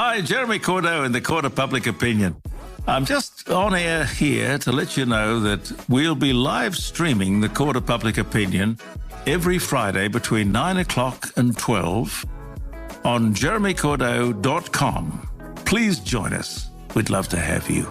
Hi, Jeremy Cordeaux in the Court of Public Opinion. I'm just on air here to let you know that we'll be live streaming the Court of Public Opinion every Friday between 9 o'clock and 12 on jeremycordeaux.com. Please join us. We'd love to have you.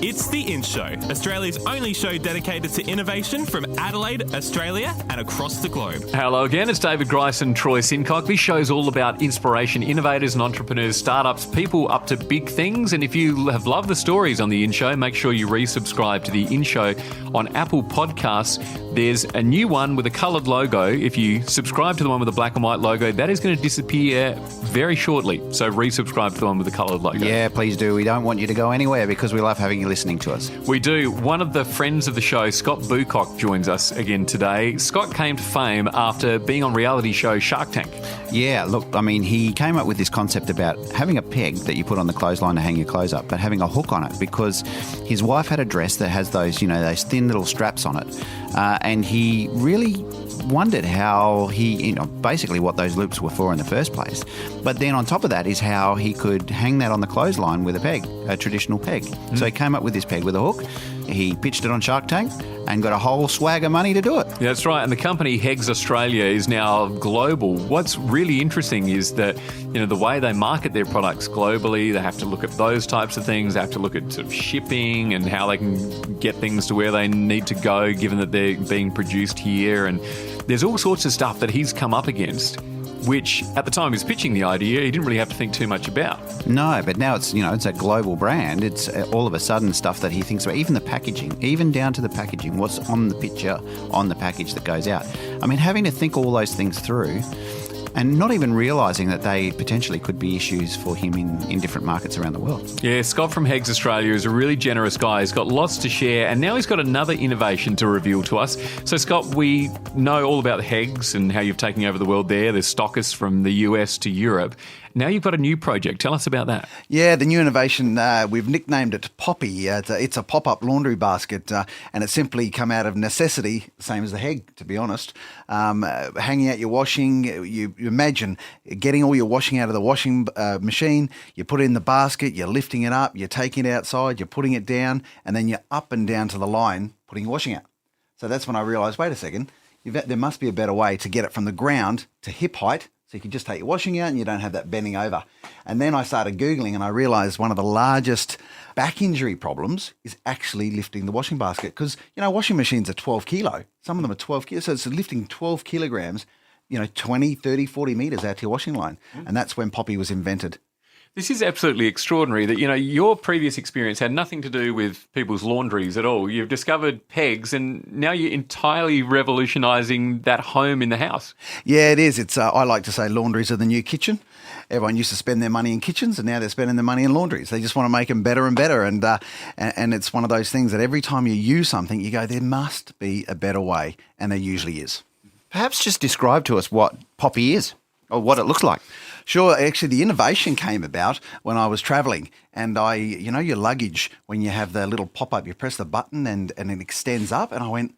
It's The In Show, Australia's only show dedicated to innovation from Adelaide, Australia and across the globe. Hello again, it's David Grice and Troy Sincock. This show's all about inspiration, innovators and entrepreneurs, startups, people up to big things. And if you have loved the stories on The In Show, make sure you resubscribe to The In Show on Apple Podcasts. There's a new one with a coloured logo. If you subscribe to the one with the black and white logo, that is going to disappear very shortly. So resubscribe to the one with the coloured logo. Yeah, please do. We don't want you to go anywhere because we love having you listening to us. We do. One of the friends of the show, Scott Boocock, joins us again today. Scott came to fame after being on reality show Shark Tank. Yeah, look, I mean, he came up with this concept about having a peg that you put on the clothesline to hang your clothes up, but having a hook on it because his wife had a dress that has those, those thin little straps on it. And he really wondered how basically what those loops were for in the first place. But then on top of that is how he could hang that on the clothesline with a peg, a traditional peg. So he came up with this peg with a hook. He pitched it on Shark Tank and got a whole swag of money to do it. Yeah, that's right. And the company HEGS Australia is now global. What's really interesting is that, the way they market their products globally, they have to look at those types of things. They have to look at sort of shipping and how they can get things to where they need to go, given that they're being produced here. And there's all sorts of stuff that he's come up against, which at the time he was pitching the idea, he didn't really have to think too much about. No, but now it's, it's a global brand. It's all of a sudden stuff that he thinks about, even the packaging, even down to the packaging, what's on the picture, on the package that goes out. I mean, having to think all those things through and not even realising that they potentially could be issues for him in different markets around the world. Yeah, Scott from HEGS Australia is a really generous guy. He's got lots to share, and now he's got another innovation to reveal to us. So, Scott, we know all about HEGS and how you've taken over the world there. There's stockists from the US to Europe. Now you've got a new project. Tell us about that. Yeah, the new innovation, we've nicknamed it Poppi. It's a pop-up laundry basket, and it's simply come out of necessity, same as the HEG, to be honest. Hanging out your washing, you imagine getting all your washing out of the washing machine, you put it in the basket, you're lifting it up, you're taking it outside, you're putting it down, and then you're up and down to the line putting your washing out. So that's when I realised, wait a second, there must be a better way to get it from the ground to hip height. So you can just take your washing out and you don't have that bending over. And then I started Googling and I realised one of the largest back injury problems is actually lifting the washing basket because, washing machines are 12 kilo. Some of them are 12 kilos. So it's lifting 12 kilograms, 20, 30, 40 metres out to your washing line. And that's when Poppi was invented. This is absolutely extraordinary that, your previous experience had nothing to do with people's laundries at all. You've discovered pegs and now you're entirely revolutionising that home in the house. Yeah, it is. It's I like to say laundries are the new kitchen. Everyone used to spend their money in kitchens and now they're spending their money in laundries. They just want to make them better and better. And it's one of those things that every time you use something, you go, there must be a better way. And there usually is. Perhaps just describe to us what Poppi is or what it looks like. Sure. Actually, the innovation came about when I was travelling and your luggage, when you have the little pop-up, you press the button and it extends up. And I went,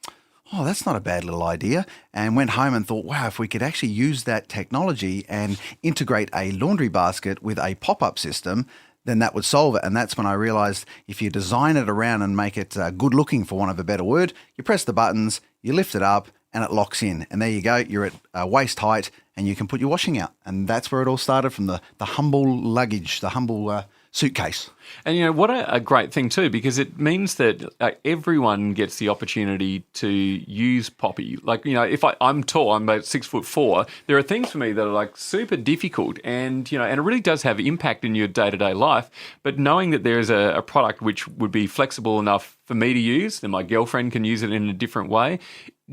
oh, that's not a bad little idea. And went home and thought, wow, if we could actually use that technology and integrate a laundry basket with a pop-up system, then that would solve it. And that's when I realised if you design it around and make it good looking, for want of a better word, you press the buttons, you lift it up, and it locks in. And there you go, you're at waist height and you can put your washing out. And that's where it all started, from the humble luggage, the humble suitcase. And, what a great thing too, because it means that everyone gets the opportunity to use Poppi. Like, if I'm tall, I'm about 6'4", there are things for me that are super difficult and, and it really does have impact in your day-to-day life. But knowing that there is a product which would be flexible enough for me to use, then my girlfriend can use it in a different way.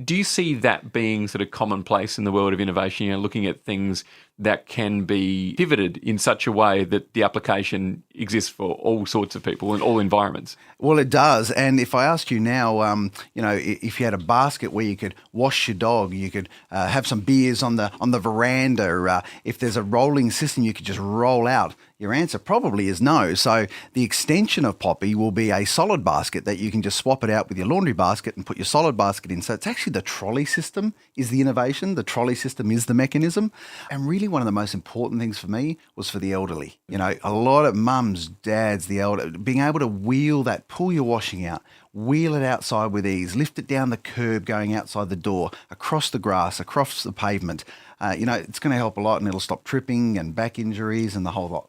Do you see that being sort of commonplace in the world of innovation, looking at things that can be pivoted in such a way that the application exists for all sorts of people in all environments? Well, it does. And if I asked you now, if you had a basket where you could wash your dog, you could have some beers on the veranda, if there's a rolling system you could just roll out, Your answer probably is no. So the extension of Poppi will be a solid basket that you can just swap it out with your laundry basket and put your solid basket in. So it's actually the trolley system is the innovation. The trolley system is the mechanism. And really one of the most important things for me was for the elderly. You know, a lot of mums, dads, the elder, being able to wheel that, pull your washing out, wheel it outside with ease, lift it down the curb going outside the door, across the grass, across the pavement. It's going to help a lot, and it'll stop tripping and back injuries and the whole lot.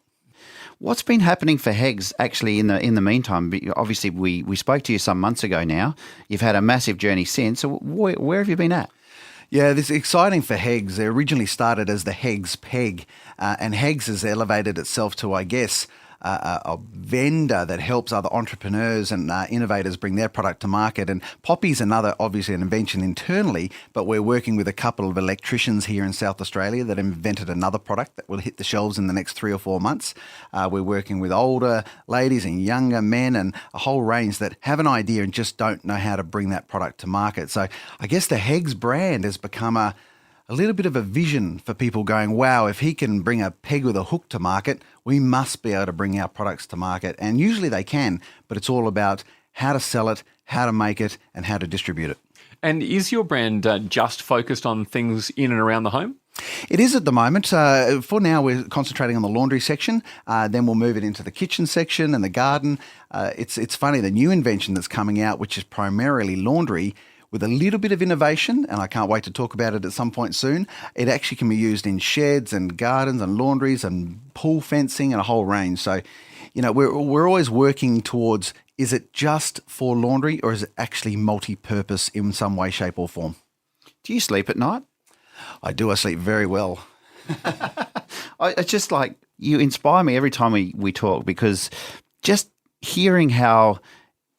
What's been happening for HEGS actually in the meantime? Obviously, we spoke to you some months ago now. You've had a massive journey since. So where have you been at? Yeah, this is exciting for HEGS. They originally started as the HEGS PEG, and HEGS has elevated itself to, I guess, a vendor that helps other entrepreneurs and innovators bring their product to market. And Poppi's another, obviously, an invention internally, but we're working with a couple of electricians here in South Australia that invented another product that will hit the shelves in the next 3 or 4 months. We're working with older ladies and younger men and a whole range that have an idea and just don't know how to bring that product to market. So I guess the HEGS brand has become a little bit of a vision for people going, wow, if he can bring a peg with a hook to market, we must be able to bring our products to market. And usually they can, but it's all about how to sell it, how to make it, and how to distribute it. And is your brand just focused on things in and around the home? It is at the moment. For now, we're concentrating on the laundry section. Then we'll move it into the kitchen section and the garden. It's funny, the new invention that's coming out, which is primarily laundry, with a little bit of innovation, and I can't wait to talk about it at some point soon. It actually can be used in sheds and gardens and laundries and pool fencing and a whole range. So, we're always working towards, is it just for laundry or is it actually multi-purpose in some way, shape or form? Do you sleep at night? I do. I sleep very well. It's just like, you inspire me every time we talk, because just hearing how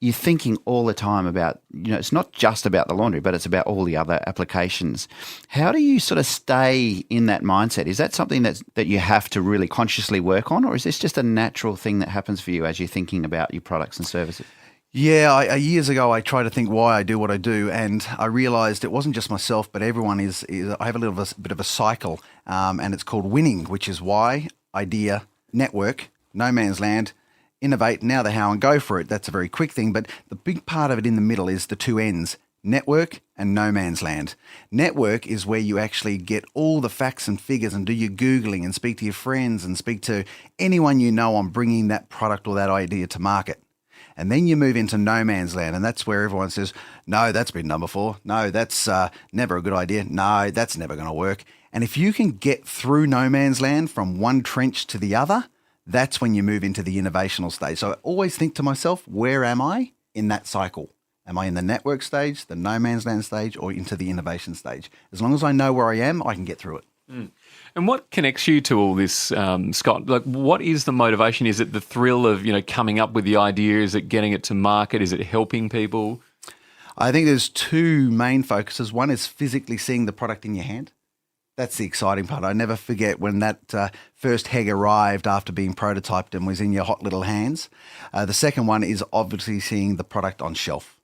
you're thinking all the time about, it's not just about the laundry, but it's about all the other applications. How do you sort of stay in that mindset? Is that something that you have to really consciously work on, or is this just a natural thing that happens for you as you're thinking about your products and services? Yeah, years ago I tried to think why I do what I do, and I realised it wasn't just myself, but everyone is I have a little bit of a cycle, and it's called winning, which is why, idea, network, no man's land, innovate, now the how, and go for it. That's a very quick thing, but the big part of it in the middle is the two ends, network and no man's land. Network is where you actually get all the facts and figures and do your Googling and speak to your friends and speak to anyone you know on bringing that product or that idea to market. And then you move into no man's land, and that's where everyone says, no, that's been done before. No, that's never a good idea. No, that's never going to work. And if you can get through no man's land from one trench to the other, that's when you move into the innovational stage. So I always think to myself, where am I in that cycle? Am I in the network stage, the no man's land stage, or into the innovation stage? As long as I know where I am, I can get through it. Mm. And what connects you to all this, Scott? Like, what is the motivation? Is it the thrill of, coming up with the idea? Is it getting it to market? Is it helping people? I think there's two main focuses. One is physically seeing the product in your hand. That's the exciting part. I never forget when that first HEG arrived after being prototyped and was in your hot little hands. The second one is obviously seeing the product on shelf.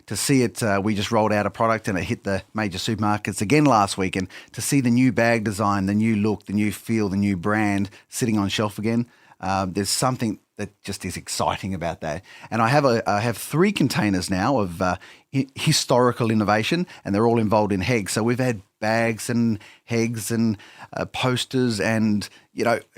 To see it, we just rolled out a product and it hit the major supermarkets again last week, and to see the new bag design, the new look, the new feel, the new brand sitting on shelf again, there's something that just is exciting about that. And I have 3 containers now of historical innovation, and they're all involved in HEGS. So we've had bags and HEGS and posters, and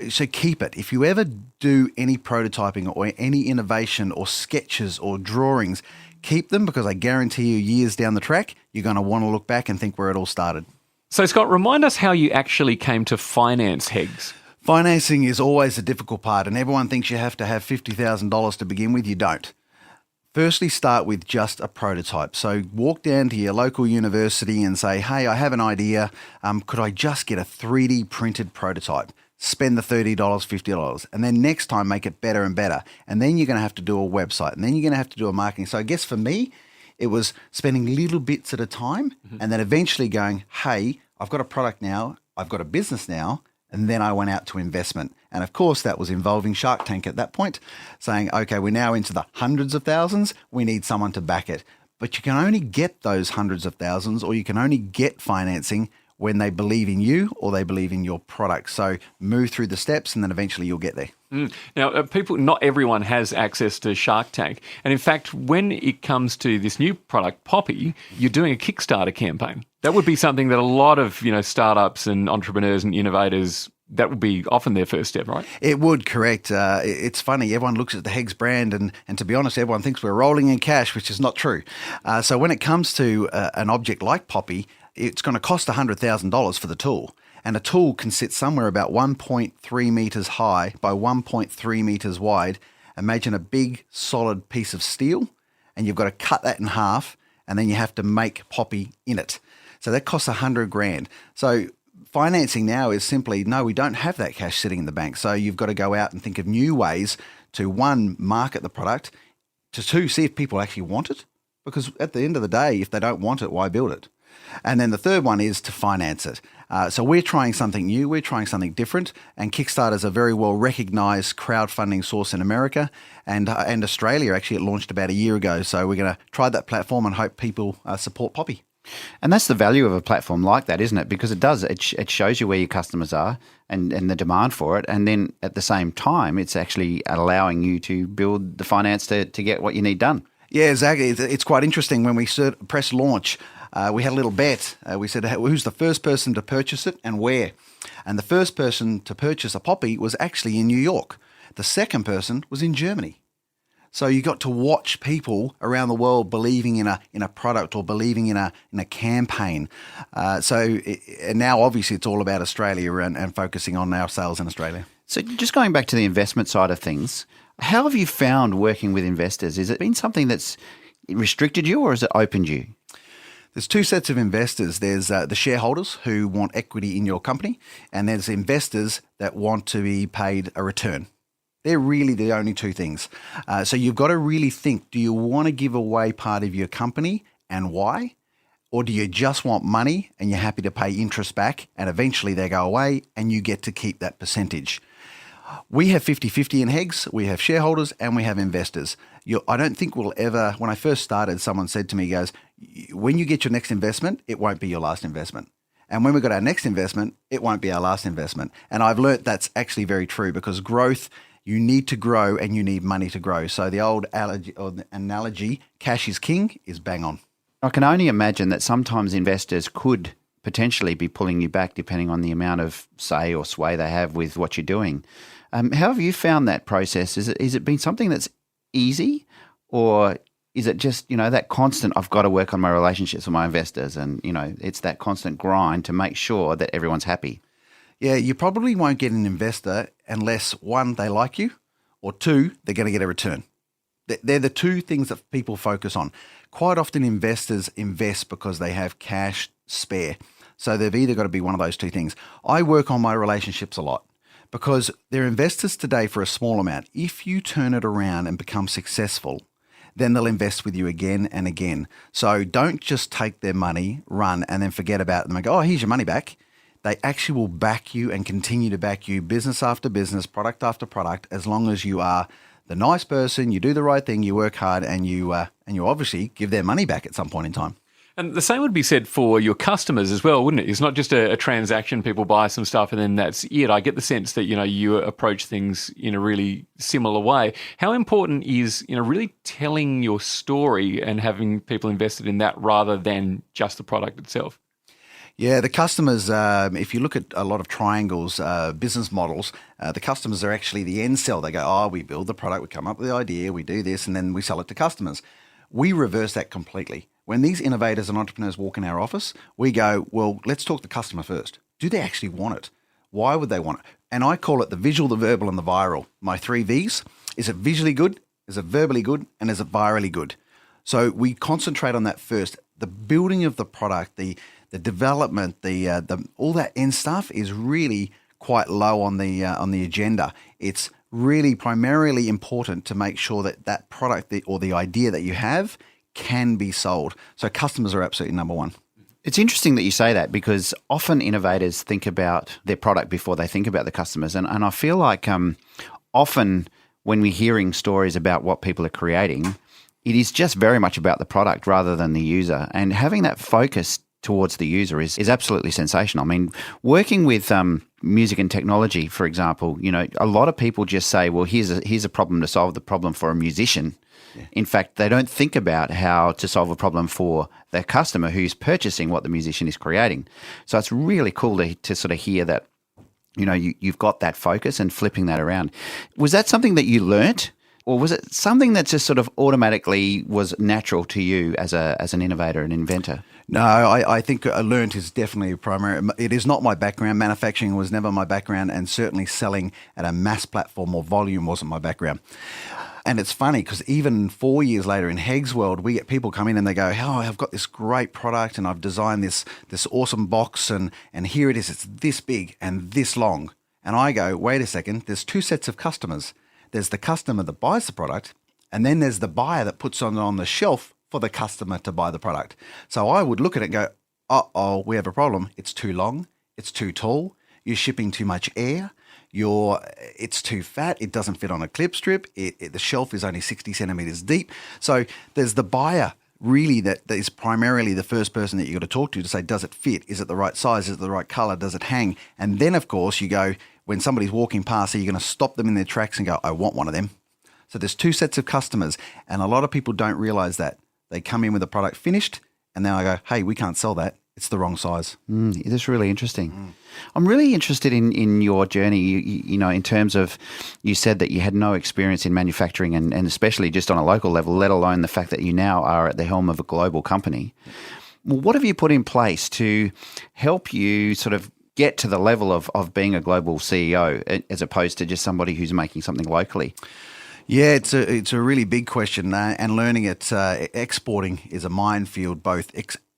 so keep it. If you ever do any prototyping or any innovation or sketches or drawings, keep them, because I guarantee you years down the track, you're going to want to look back and think where it all started. So Scott, remind us how you actually came to finance HEGS. Financing is always the difficult part, and everyone thinks you have to have $50,000 to begin with. You don't. Firstly, start with just a prototype. So walk down to your local university and say, hey, I have an idea. Could I just get a 3D printed prototype? Spend the $30, $50, and then next time make it better and better. And then you're going to have to do a website, and then you're going to have to do a marketing. So I guess for me, it was spending little bits at a time, and then eventually going, hey, I've got a product now, I've got a business now. And then I went out to investment. And of course, that was involving Shark Tank at that point, saying, okay, we're now into the hundreds of thousands. We need someone to back it. But you can only get those hundreds of thousands, or you can only get financing when they believe in you or they believe in your product. So move through the steps and then eventually you'll get there. Now, not everyone has access to Shark Tank. And in fact, when it comes to this new product, Poppi, you're doing a Kickstarter campaign. That would be something that a lot of, startups and entrepreneurs and innovators, that would be often their first step, right? It would, correct. It's funny. Everyone looks at the HEGS brand and to be honest, everyone thinks we're rolling in cash, which is not true. So when it comes to an object like Poppi, it's going to cost $100,000 for the tool. And a tool can sit somewhere about 1.3 metres high by 1.3 metres wide. Imagine a big solid piece of steel and you've got to cut that in half and then you have to make Poppi in it. So that costs $100,000. So financing now is simply, no, we don't have that cash sitting in the bank. So you've got to go out and think of new ways to, one, market the product, to two, see if people actually want it. Because at the end of the day, if they don't want it, why build it? And then the third one is to finance it. So we're trying something new, we're trying something different, and Kickstarter is a very well-recognised crowdfunding source in America and Australia. Actually, it launched about a year ago. So we're going to try that platform and hope people support Poppi. And that's the value of a platform like that, isn't it? Because it shows you where your customers are and the demand for it. And then at the same time, it's actually allowing you to build the finance to get what you need done. Yeah, exactly. It's quite interesting. When we press launch, we had a little bet. We said, who's the first person to purchase it and where? And the first person to purchase a Poppi was actually in New York. The second person was in Germany. So you got to watch people around the world believing in a product or believing in a campaign. And now obviously it's all about Australia and focusing on our sales in Australia. So just going back to the investment side of things, how have you found working with investors? Has it been something that's restricted you or has it opened you? There's two sets of investors. There's the shareholders who want equity in your company, and there's investors that want to be paid a return. They're really the only two things. So you've got to really think, do you want to give away part of your company and why? Or do you just want money and you're happy to pay interest back and eventually they go away and you get to keep that percentage? We have 50-50 in HEGS. We have shareholders and we have investors. I don't think we'll ever, when I first started, someone said to me, goes, when you get your next investment, it won't be your last investment. And when we got our next investment, it won't be our last investment. And I've learnt that's actually very true because growth, you need to grow and you need money to grow. So the old analogy, cash is king, is bang on. I can only imagine that sometimes investors could potentially be pulling you back depending on the amount of say or sway they have with what you're doing. How have you found that process? Is it been something that's easy or is it just, that constant, I've got to work on my relationships with my investors and, it's that constant grind to make sure that everyone's happy? Yeah, you probably won't get an investor unless, one, they like you, or two, they're going to get a return. They're the two things that people focus on. Quite often investors invest because they have cash spare. So they've either got to be one of those two things. I work on my relationships a lot because they're investors today for a small amount. If you turn it around and become successful, then they'll invest with you again and again. So don't just take their money, run, and then forget about them and go, oh, here's your money back. They actually will back you and continue to back you business after business, product after product, as long as you are the nice person, you do the right thing, you work hard, and you obviously give their money back at some point in time. And the same would be said for your customers as well, wouldn't it? It's not just a transaction, people buy some stuff and then that's it. I get the sense that, you approach things in a really similar way. How important is, really telling your story and having people invested in that rather than just the product itself? Yeah, the customers, if you look at a lot of triangles, business models, the customers are actually the end sell. They go, we build the product, we come up with the idea, we do this, and then we sell it to customers. We reverse that completely. When these innovators and entrepreneurs walk in our office, we go, well, let's talk to the customer first. Do they actually want it? Why would they want it? And I call it the visual, the verbal, and the viral. My 3 Vs. Is it visually good? Is it verbally good? And is it virally good? So we concentrate on that first. The building of the product, the development, the all that end stuff is really quite low on the agenda. It's really primarily important to make sure that product or the idea that you have can be sold. So customers are absolutely number one. It's interesting that you say that because often innovators think about their product before they think about the customers. And I feel like often when we're hearing stories about what people are creating, it is just very much about the product rather than the user. And having that focus towards the user is absolutely sensational. I mean, working with music and technology, for example, a lot of people just say, well, here's a problem to solve the problem for a musician. Yeah. In fact, they don't think about how to solve a problem for the customer who's purchasing what the musician is creating. So it's really cool to sort of hear that, you've got that focus and flipping that around. Was that something that you learnt? Or was it something that just sort of automatically was natural to you as an innovator and inventor? No, I think learnt is definitely primary. It is not my background. Manufacturing was never my background, and certainly selling at a mass platform or volume wasn't my background. And it's funny because even 4 years later in HEGS world, we get people come in and they go, oh, I've got this great product and I've designed this awesome box and here it is. It's this big and this long. And I go, wait a second, there's two sets of customers. There's the customer that buys the product, and then there's the buyer that puts it on the shelf for the customer to buy the product. So I would look at it and go, uh-oh, we have a problem. It's too long. It's too tall. You're shipping too much air. It's too fat. It doesn't fit on a clip strip. The shelf is only 60 centimeters deep. So there's the buyer really that is primarily the first person that you got to talk to say, does it fit? Is it the right size? Is it the right color? Does it hang? And then, of course, you go, when somebody's walking past, are you going to stop them in their tracks and go, I want one of them? So there's two sets of customers, and a lot of people don't realize that. They come in with a product finished, and then I go, hey, we can't sell that. It's the wrong size. That's really interesting. I'm really interested in your journey, in terms of, you said that you had no experience in manufacturing and especially just on a local level, let alone the fact that you now are at the helm of a global company. Well, what have you put in place to help you sort of get to the level of being a global CEO as opposed to just somebody who's making something locally? Yeah, it's a really big question, and learning it, exporting is a minefield, both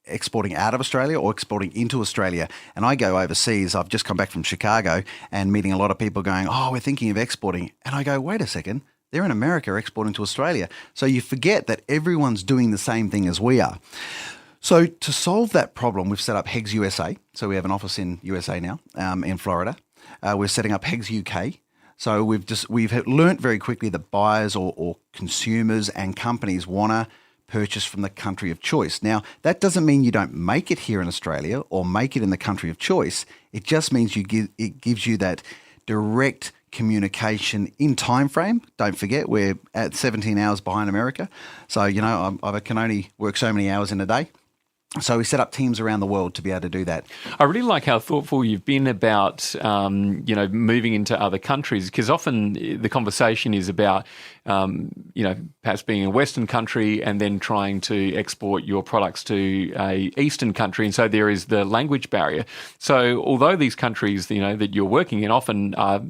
exporting out of Australia or exporting into Australia. And I go overseas. I've just come back from Chicago and meeting a lot of people going, oh, we're thinking of exporting. And I go, wait a second, they're in America exporting to Australia. So you forget that everyone's doing the same thing as we are. So to solve that problem, we've set up HEGS USA. So we have an office in USA now, in Florida. We're setting up HEGS UK. So we've learnt very quickly that buyers or consumers and companies want to purchase from the country of choice. Now, that doesn't mean you don't make it here in Australia or make it in the country of choice. It just means it gives you that direct communication in time frame. Don't forget, we're at 17 hours behind America. So, I can only work so many hours in a day. So we set up teams around the world to be able to do that. I really like how thoughtful you've been about, moving into other countries, because often the conversation is about, perhaps being a Western country and then trying to export your products to a Eastern country. And so there is the language barrier. So although these countries, that you're working in often are,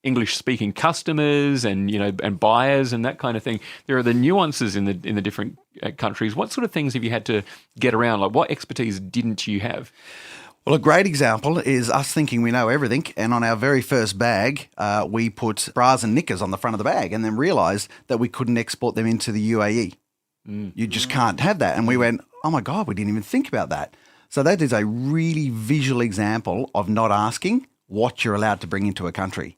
English-speaking customers and buyers and that kind of thing, there are the nuances in the different countries. What sort of things have you had to get around? Like, what expertise didn't you have? Well, a great example is us thinking we know everything, and on our very first bag, we put bras and knickers on the front of the bag and then realised that we couldn't export them into the UAE. You just can't have that. And we went, oh my God, we didn't even think about that. So that is a really visual example of not asking what you're allowed to bring into a country.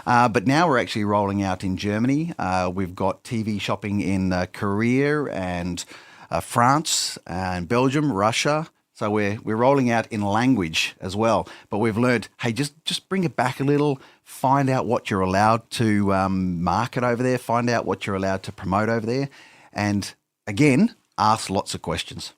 But now we're actually rolling out in Germany. We've got TV shopping in Korea and France and Belgium, Russia. So we're rolling out in language as well. But we've learned, hey, just bring it back a little, find out what you're allowed to market over there, find out what you're allowed to promote over there. And again, ask lots of questions.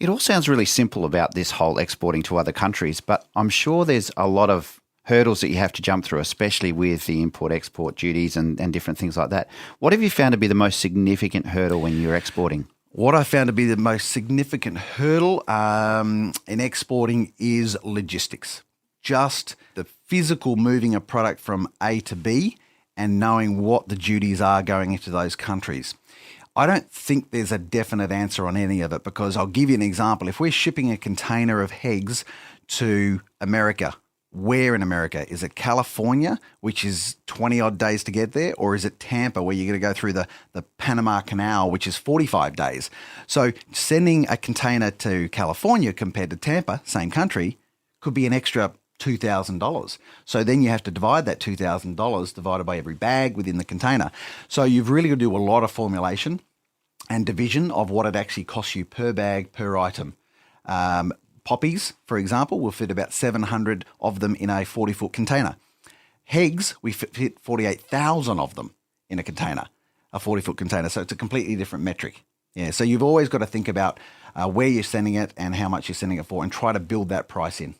It all sounds really simple about this whole exporting to other countries, but I'm sure there's a lot of hurdles that you have to jump through, especially with the import-export duties and different things like that. What have you found to be the most significant hurdle when you're exporting? What I found to be the most significant hurdle in exporting is logistics. Just the physical moving a product from A to B and knowing what the duties are going into those countries. I don't think there's a definite answer on any of it, because I'll give you an example. If we're shipping a container of HEGS to America, where in America? Is it California, which is 20-odd days to get there, or is it Tampa, where you're going to go through the Panama Canal, which is 45 days? So sending a container to California compared to Tampa, same country, could be an extra $2,000. So then you have to divide that $2,000 divided by every bag within the container. So you've really got to do a lot of formulation and division of what it actually costs you per bag, per item. Poppies, for example, will fit about 700 of them in a 40-foot container. HEGS, we fit 48,000 of them in a container, a 40-foot container. So it's a completely different metric. Yeah, so you've always got to think about where you're sending it and how much you're sending it for, and try to build that price in.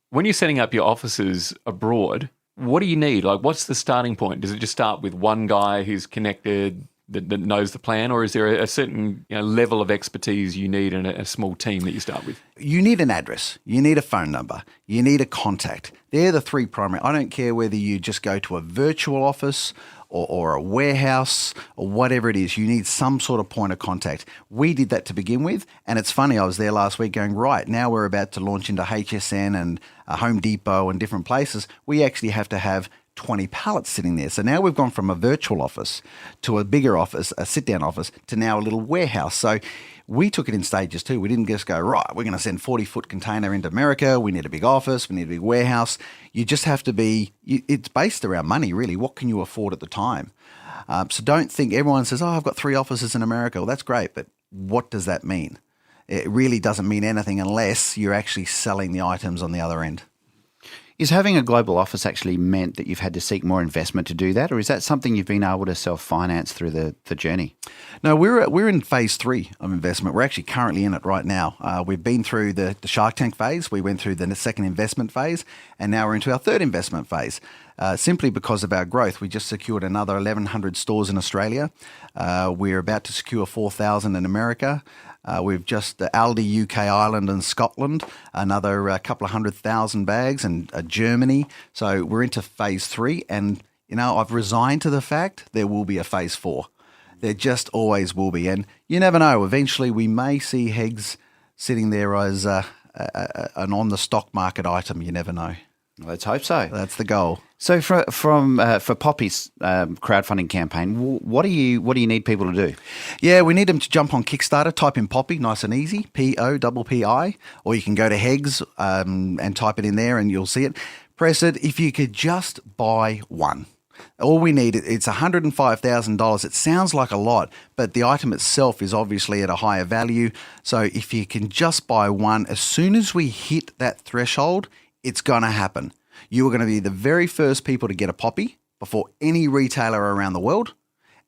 When you're setting up your offices abroad, what do you need? Like, what's the starting point? Does it just start with one guy who's connected, that knows the plan, or is there a certain level of expertise you need in a small team that you start with? You need an address, you need a phone number, you need a contact. They're the three primary. I don't care whether you just go to a virtual office or a warehouse or whatever it is, you need some sort of point of contact. We did that to begin with, and it's funny, I was there last week going, right, now we're about to launch into HSN and Home Depot and different places. We actually have to have 20 pallets sitting there. So now we've gone from a virtual office to a bigger office, a sit-down office, to now a little warehouse. So we took it in stages too. We didn't just go, right, we're going to send 40-foot container into America. We need a big office. We need a big warehouse. You just have to be, it's based around money, really. What can you afford at the time? So don't think everyone says, oh, I've got 3 offices in America. Well, that's great, but what does that mean? It really doesn't mean anything unless you're actually selling the items on the other end. Is having a global office actually meant that you've had to seek more investment to do that, or is that something you've been able to self-finance through the journey? No, we're in phase 3 of investment. We're actually currently in it right now. We've been through the Shark Tank phase. We went through the second investment phase, and now we're into our third investment phase. Simply because of our growth, we just secured another 1,100 stores in Australia. We're about to secure 4,000 in America. We've just Aldi, UK, Ireland and Scotland, another couple of 100,000 bags, and Germany. So we're into phase 3, and I've resigned to the fact there will be a phase 4. There just always will be, and you never know. Eventually, we may see HEGS sitting there as an on the stock market item. You never know. Let's hope so. That's the goal. So for Poppi's crowdfunding campaign, what do you need people to do? Yeah, we need them to jump on Kickstarter, type in Poppi, nice and easy, Poppi, or you can go to HEGS and type it in there and you'll see it. Press it. If you could just buy one. All we need, it's $105,000. It sounds like a lot, but the item itself is obviously at a higher value. So if you can just buy one, as soon as we hit that threshold, it's going to happen. You are going to be the very first people to get a Poppi before any retailer around the world.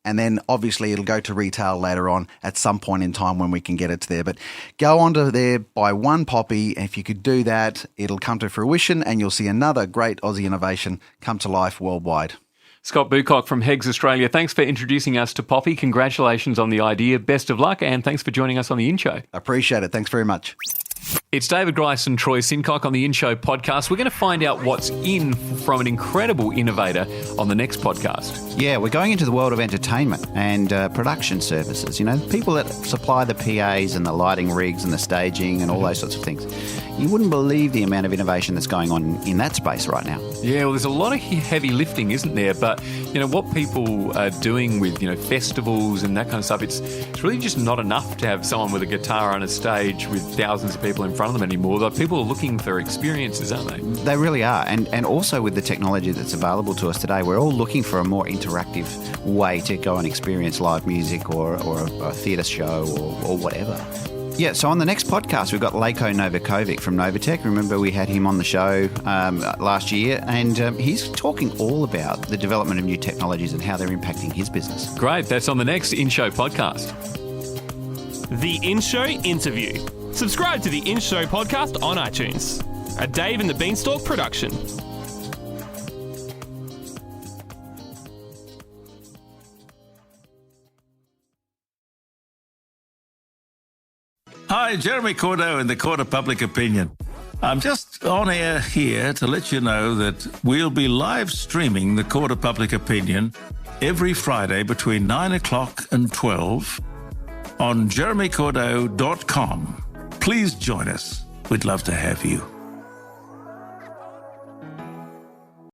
And then obviously it'll go to retail later on at some point in time when we can get it to there. But go onto there, buy one Poppi. If you could do that, it'll come to fruition and you'll see another great Aussie innovation come to life worldwide. Scott Boocock from HEGS Australia, thanks for introducing us to Poppi. Congratulations on the idea. Best of luck, and thanks for joining us on the In Show. Appreciate it. Thanks very much. It's David Grice and Troy Sincock on the In Show podcast. We're going to find out what's in from an incredible innovator on the next podcast. Yeah, we're going into the world of entertainment and production services. People that supply the PAs and the lighting rigs and the staging and all those sorts of things. You wouldn't believe the amount of innovation that's going on in that space right now. Yeah, well, there's a lot of heavy lifting, isn't there? But, what people are doing with, festivals and that kind of stuff, it's really just not enough to have someone with a guitar on a stage with thousands of people in front of them anymore. Like, people are looking for experiences, aren't they? They really are. And also with the technology that's available to us today, we're all looking for a more interactive way to go and experience live music or a theatre show or whatever. Yeah, so on the next podcast, we've got Lejko Novakovic from Novatech. Remember, we had him on the show last year, and he's talking all about the development of new technologies and how they're impacting his business. Great. That's on the next In Show podcast. The In Show Interview. Subscribe to the In Show podcast on iTunes. A Dave and the Beanstalk production. Hi, Jeremy Cordeaux in the Court of Public Opinion. I'm just on air here to let you know that we'll be live streaming the Court of Public Opinion every Friday between 9 o'clock and 12 on jeremycordeaux.com. Please join us. We'd love to have you.